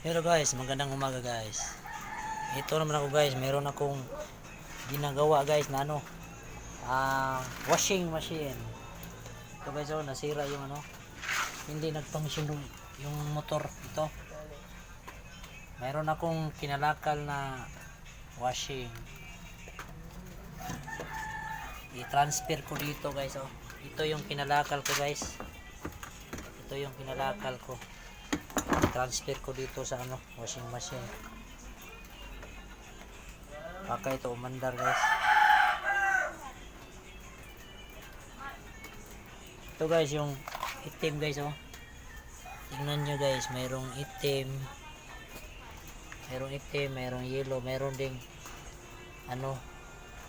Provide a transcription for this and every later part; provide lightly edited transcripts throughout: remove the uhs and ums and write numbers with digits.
Hello guys, magandang umaga guys. Ito naman ako guys, meron akong ginagawa guys na washing machine. Ito guys, nasira yung hindi nag-function yung motor ito. Meron akong kinalakal na washing. I-transfer ko dito guys, Ito yung kinalakal ko guys. Ito yung kinalakal ko. Transfer ko dito sa washing machine. Baka ito umandar guys. Ito guys yung itim guys, tingnan nyo guys, mayroong itim, mayroong yellow, mayroong ding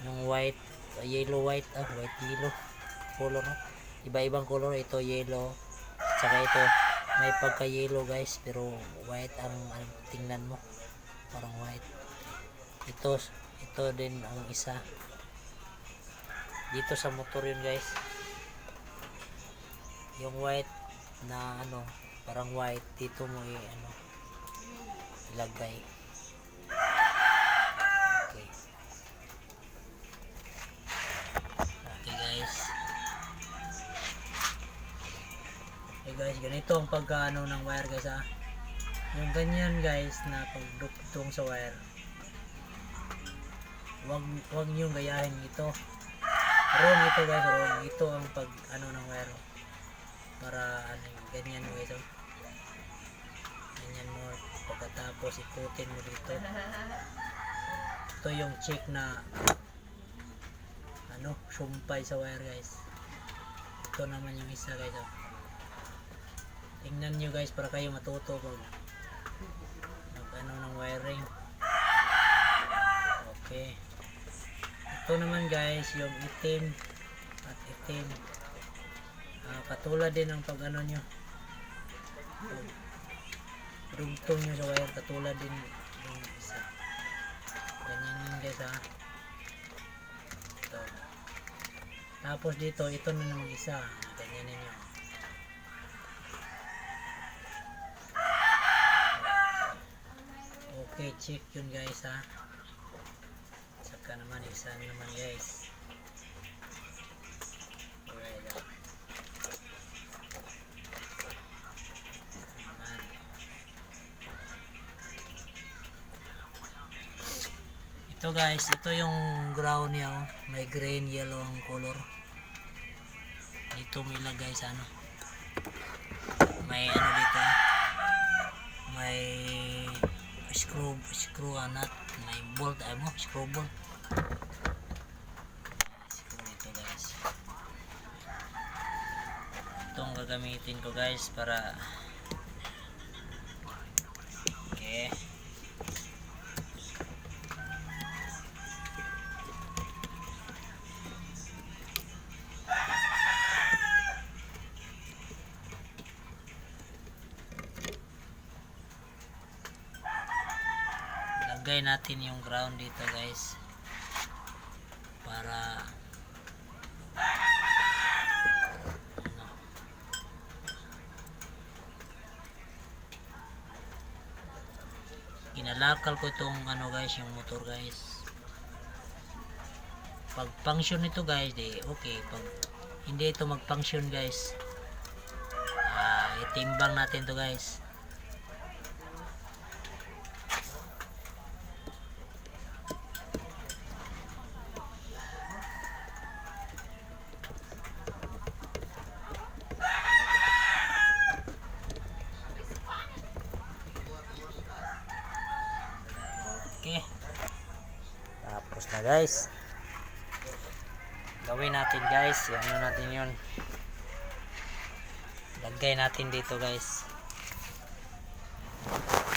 yung white, yellow white, white yellow color, iba-ibang color. Ito yellow, saka ito may pagka yellow guys, pero white ang tingnan mo, parang white. Ito din ang isa dito sa motor yun guys, yung white na parang white. Dito mo ilagay. Okay guys. Guys, ganito ang pagkaano ng wire guys, yung ganyan guys na pagduktong sa wire, wag nyo gayahin ito. Wrong ito guys, wrong. Ito ang pag ng wire, para ganyan mo guys, ganyan mo, pagkatapos ikutin mo dito. Ito yung check na sumpay sa wire guys. Ito naman yung isa guys, tingnan nyo guys para kayo matuto pag ng wiring. Okay, ito naman guys yung itim at itim, katulad din ng pag nyo dugtong nyo sa wire, katulad din yung isa. Ganyan yun guys, ito. Tapos dito, ito na naman isa, ganyan nyo. Okay, check yun guys, saka naman isa naman guys. Alright, ito guys, ito yung ground niya, may green, yellow ang color. Dito mo ilagay sa may dito, may screw nut, may bolt, screw bolt. Screw dito guys. Itong gagamitin ko guys para okay. Lagay natin yung ground dito guys, para ginalakal ko itong guys, yung motor guys. Pag function nito guys, okay. Pag hindi ito mag function guys, itimbang natin to guys. Okay, tapos na guys, gawin natin guys, natin yun, lagay natin dito guys.